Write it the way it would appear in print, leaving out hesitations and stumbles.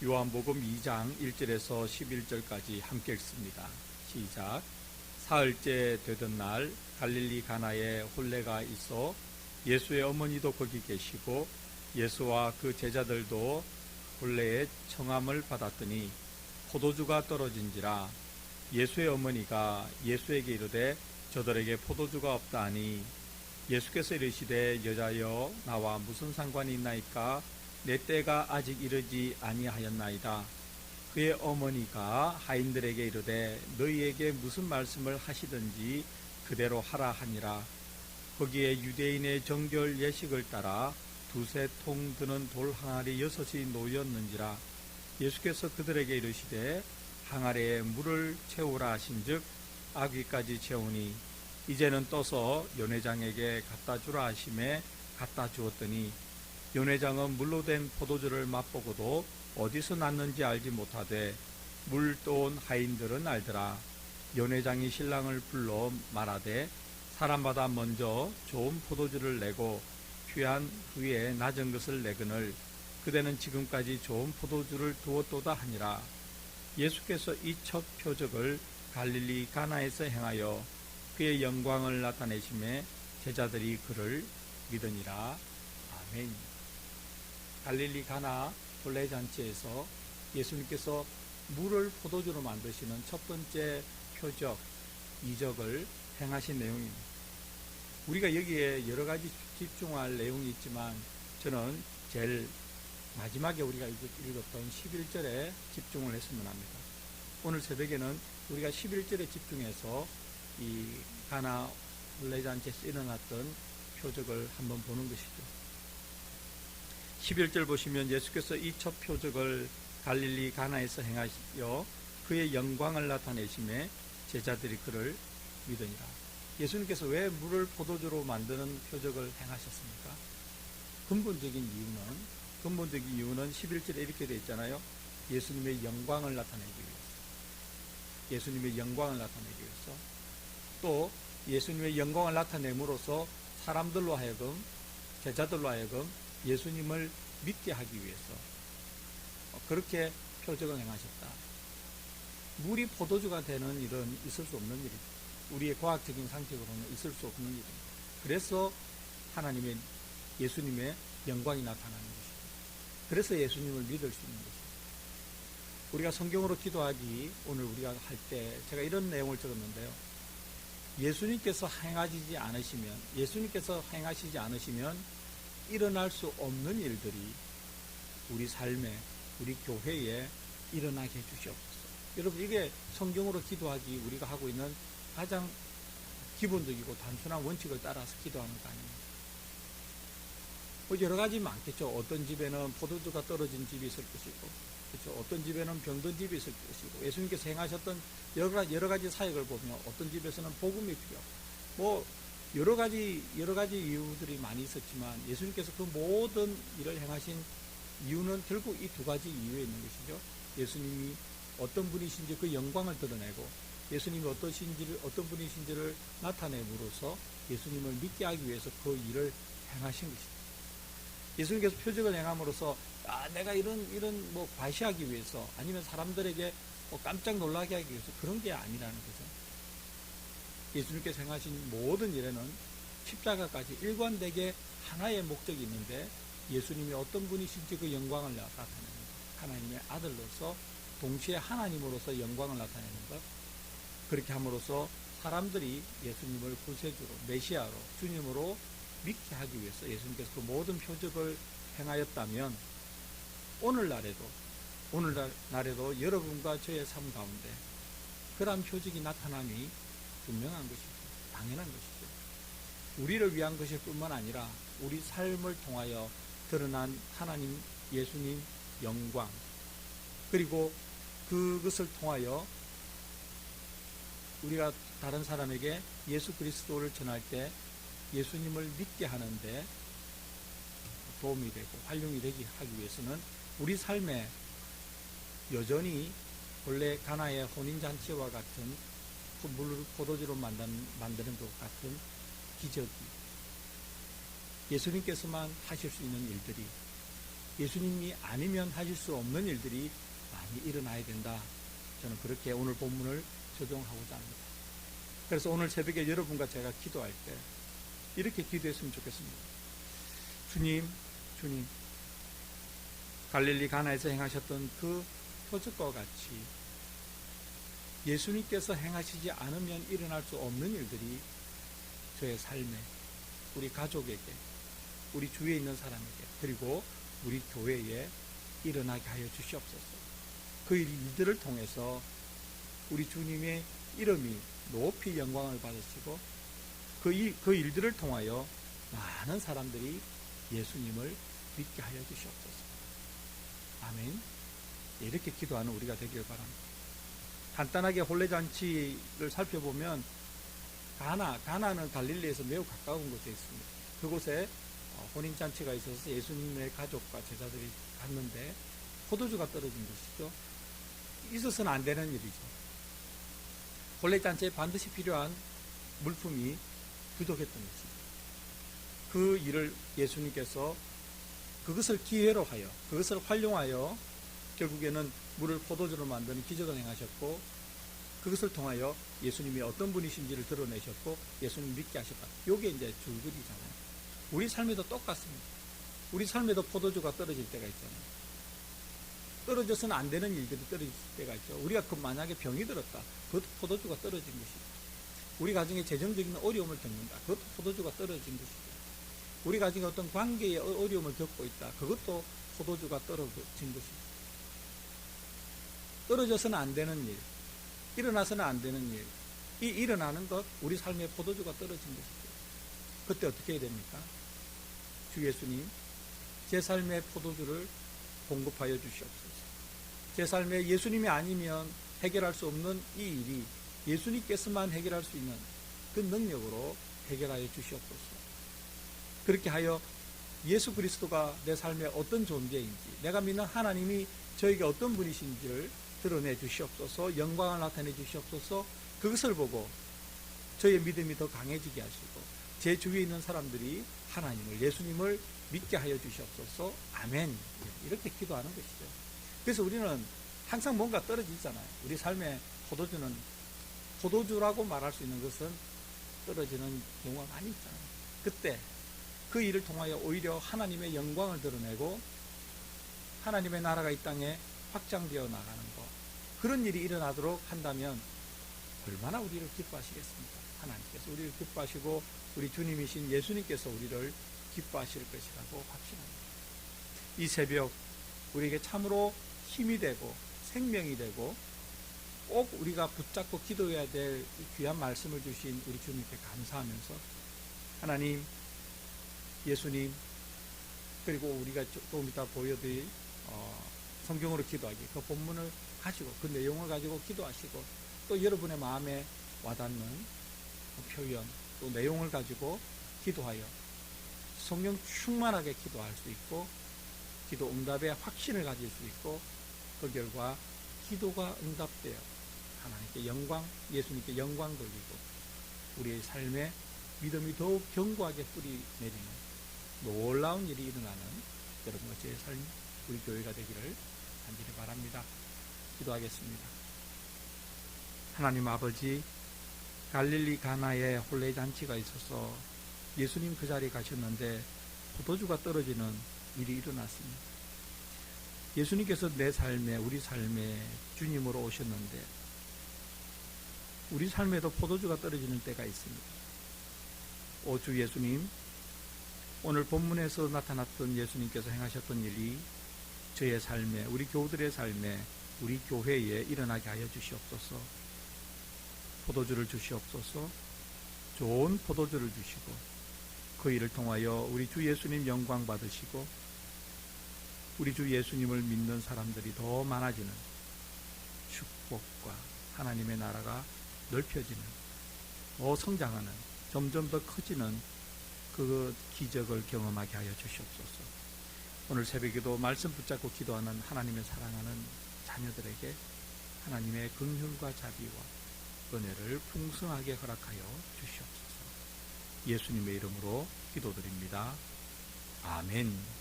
요한복음 2장 1절에서 11절까지 함께 읽습니다. 시작. 사흘째 되던 날 갈릴리 가나에 혼례가 있어 예수의 어머니도 거기 계시고 예수와 그 제자들도 혼례의 청함을 받았더니 포도주가 떨어진지라. 예수의 어머니가 예수에게 이르되 저들에게 포도주가 없다 하니 예수께서 이르시되 여자여 나와 무슨 상관이 있나이까? 내 때가 아직 이르지 아니하였나이다. 그의 어머니가 하인들에게 이르되 너희에게 무슨 말씀을 하시든지 그대로 하라 하니라. 거기에 유대인의 정결 예식을 따라 두세 통 드는 돌 항아리 6이 놓였는지라. 예수께서 그들에게 이르시되 항아리에 물을 채우라 하신즉 아귀까지 채우니 이제는 떠서 연회장에게 갖다 주라 하심에 갖다 주었더니 연회장은 물로 된 포도주를 맛보고도 어디서 났는지 알지 못하되 물 떠온 하인들은 알더라. 연회장이 신랑을 불러 말하되 사람마다 먼저 좋은 포도주를 내고 취한 후에 낮은 것을 내거늘 그대는 지금까지 좋은 포도주를 두었도다 하니라. 예수께서 이 첫 표적을 갈릴리 가나에서 행하여 그의 영광을 나타내심에 제자들이 그를 믿으니라. 아멘. 갈릴리 가나 혼례잔치에서 예수님께서 물을 포도주로 만드시는 첫 번째 표적, 이적을 행하신 내용입니다. 우리가 여기에 여러 가지 집중할 내용이 있지만 저는 제일 마지막에 우리가 읽었던 11절에 집중을 했으면 합니다. 오늘 새벽에는 우리가 11절에 집중해서 이 가나 혼례잔치에서 일어났던 표적을 한번 보는 것이죠. 11절 보시면 예수께서 이 첫 표적을 갈릴리 가나에서 행하여 그의 영광을 나타내심에 제자들이 그를 믿으니라. 예수님께서 왜 물을 포도주로 만드는 표적을 행하셨습니까? 근본적인 이유는 11절에 이렇게 되어 있잖아요. 예수님의 영광을 나타내기 위해서. 예수님의 영광을 나타내기 위해서. 또 예수님의 영광을 나타냄으로써 사람들로 하여금, 제자들로 하여금 예수님을 믿게 하기 위해서 그렇게 표적을 행하셨다. 물이 포도주가 되는 일은 있을 수 없는 일이다. 우리의 과학적인 상식으로는 있을 수 없는 일입니다. 그래서 하나님의 예수님의 영광이 나타나는 것이죠. 그래서 예수님을 믿을 수 있는 것이죠. 우리가 성경으로 기도하기 오늘 우리가 할 때 제가 이런 내용을 적었는데요. 예수님께서 행하시지 않으시면 일어날 수 없는 일들이 우리 삶에, 우리 교회에 일어나게 해주시옵소서. 여러분, 이게 성경으로 기도하기 우리가 하고 있는 가장 기본적이고 단순한 원칙을 따라서 기도하는 거 아닙니까? 여러 가지 많겠죠. 어떤 집에는 포도주가 떨어진 집이 있을 것이고, 그렇죠? 어떤 집에는 병든 집이 있을 것이고, 예수님께서 행하셨던 여러 가지 사역을 보면 어떤 집에서는 복음이 필요하고, 여러 가지 이유들이 많이 있었지만 예수님께서 그 모든 일을 행하신 이유는 결국 이 두 가지 이유에 있는 것이죠. 예수님이 어떤 분이신지 그 영광을 드러내고 예수님이 어떤 분이신지를 나타내므로써 예수님을 믿게 하기 위해서 그 일을 행하신 것입니다. 예수님께서 표적을 행함으로써 내가 이런 과시하기 위해서 아니면 사람들에게 깜짝 놀라게 하기 위해서 그런 게 아니라는 거죠. 예수님께서 행하신 모든 일에는 십자가까지 일관되게 하나의 목적이 있는데 예수님이 어떤 분이신지 그 영광을 나타내는 것, 하나님의 아들로서 동시에 하나님으로서 영광을 나타내는 것, 그렇게 함으로써 사람들이 예수님을 구세주로, 메시아로, 주님으로 믿게 하기 위해서 예수님께서 그 모든 표적을 행하였다면 오늘날에도 여러분과 저의 삶 가운데 그러한 표적이 나타남이 분명한 것이죠. 당연한 것이죠. 우리를 위한 것일 뿐만 아니라 우리 삶을 통하여 드러난 하나님, 예수님 영광, 그리고 그것을 통하여 우리가 다른 사람에게 예수 그리스도를 전할 때 예수님을 믿게 하는데 도움이 되고 활용이 되게 하기 위해서는 우리 삶에 여전히 원래 가나의 혼인잔치와 같은 물을 포도주로 만드는 것 같은 기적이 예수님께서만 하실 수 있는 일들이 예수님이 아니면 하실 수 없는 일들이 많이 일어나야 된다. 저는 그렇게 오늘 본문을 적용하고자 합니다. 그래서 오늘 새벽에 여러분과 제가 기도할 때 이렇게 기도했으면 좋겠습니다. 주님, 갈릴리 가나에서 행하셨던 그 표적과 같이 예수님께서 행하시지 않으면 일어날 수 없는 일들이 저의 삶에, 우리 가족에게, 우리 주위에 있는 사람에게, 그리고 우리 교회에 일어나게 하여 주시옵소서. 그 일들을 통해서 우리 주님의 이름이 높이 영광을 받으시고 그 일들을 통하여 많은 사람들이 예수님을 믿게 하여 주시옵소서. 아멘. 이렇게 기도하는 우리가 되길 바랍니다. 간단하게 혼례잔치를 살펴보면 가나는 갈릴리에서 매우 가까운 곳에 있습니다. 그곳에 혼인잔치가 있어서 예수님의 가족과 제자들이 갔는데 포도주가 떨어진 것이죠. 있어서는 안 되는 일이죠. 혼례잔치에 반드시 필요한 물품이 부족했던 것입니다. 그 일을 예수님께서 그것을 기회로 하여, 그것을 활용하여 결국에는 물을 포도주로 만드는 기적을 행하셨고, 그것을 통하여 예수님이 어떤 분이신지를 드러내셨고 예수님 믿게 하셨다. 이게 이제 줄거리잖아요. 우리 삶에도 똑같습니다. 우리 삶에도 포도주가 떨어질 때가 있잖아요. 떨어져서는 안 되는 일들이 떨어질 때가 있죠. 우리가 만약에 병이 들었다. 그것도 포도주가 떨어진 것이죠. 우리 가정에 재정적인 어려움을 겪는다. 그것도 포도주가 떨어진 것이죠. 우리 가정에 어떤 관계의 어려움을 겪고 있다. 그것도 포도주가 떨어진 것이죠. 떨어져서는 안 되는 일, 일어나서는 안 되는 일, 이 일어나는 것, 우리 삶에 포도주가 떨어진 것이죠. 그때 어떻게 해야 됩니까? 주 예수님, 제 삶의 포도주를 공급하여 주시옵소서. 제 삶에 예수님이 아니면 해결할 수 없는 이 일이 예수님께서만 해결할 수 있는 그 능력으로 해결하여 주시옵소서. 그렇게 하여 예수 그리스도가 내 삶에 어떤 존재인지, 내가 믿는 하나님이 저에게 어떤 분이신지를 드러내 주시옵소서. 영광을 나타내 주시옵소서. 그것을 보고 저의 믿음이 더 강해지게 하시고 제 주위에 있는 사람들이 하나님을, 예수님을 믿게 하여 주시옵소서. 아멘. 이렇게 기도하는 것이죠. 그래서 우리는 항상 뭔가 떨어지잖아요. 우리 삶의 포도주라고 말할 수 있는 것은 떨어지는 경우가 많이 있잖아요. 그때 그 일을 통하여 오히려 하나님의 영광을 드러내고 하나님의 나라가 이 땅에 확장되어 나가는 것, 그런 일이 일어나도록 한다면 얼마나 우리를 기뻐하시겠습니까? 하나님께서 우리를 기뻐하시고 우리 주님이신 예수님께서 우리를 기뻐하실 것이라고 확신합니다. 이 새벽 우리에게 참으로 힘이 되고 생명이 되고 꼭 우리가 붙잡고 기도해야 될 귀한 말씀을 주신 우리 주님께 감사하면서 하나님, 예수님, 그리고 우리가 조금 이따 보여드릴 성경으로 기도하기, 그 본문을 가지고 그 내용을 가지고 기도하시고 또 여러분의 마음에 와닿는 그 표현 또 내용을 가지고 기도하여 성령 충만하게 기도할 수 있고 기도 응답의 확신을 가질 수 있고 그 결과 기도가 응답되어 하나님께 영광, 예수님께 영광 돌리고 우리의 삶에 믿음이 더욱 견고하게 뿌리 내리는 놀라운 일이 일어나는 여러분과 제 삶, 우리 교회가 되기를 간절히 바랍니다. 기도하겠습니다. 하나님 아버지, 갈릴리 가나에 혼례잔치가 있어서 예수님 그 자리에 가셨는데 포도주가 떨어지는 일이 일어났습니다. 예수님께서 내 삶에, 우리 삶에 주님으로 오셨는데 우리 삶에도 포도주가 떨어지는 때가 있습니다. 오 주 예수님, 오늘 본문에서 나타났던 예수님께서 행하셨던 일이 저의 삶에, 우리 교우들의 삶에, 우리 교회에 일어나게 하여 주시옵소서. 포도주를 주시옵소서. 좋은 포도주를 주시고 그 일을 통하여 우리 주 예수님 영광 받으시고 우리 주 예수님을 믿는 사람들이 더 많아지는 축복과 하나님의 나라가 넓혀지는, 더 성장하는, 점점 더 커지는 그 기적을 경험하게 하여 주시옵소서. 오늘 새벽에도 말씀 붙잡고 기도하는 하나님의 사랑하는 자녀들에게 하나님의 긍휼과 자비와 은혜를 풍성하게 허락하여 주시옵소서. 예수님의 이름으로 기도드립니다. 아멘.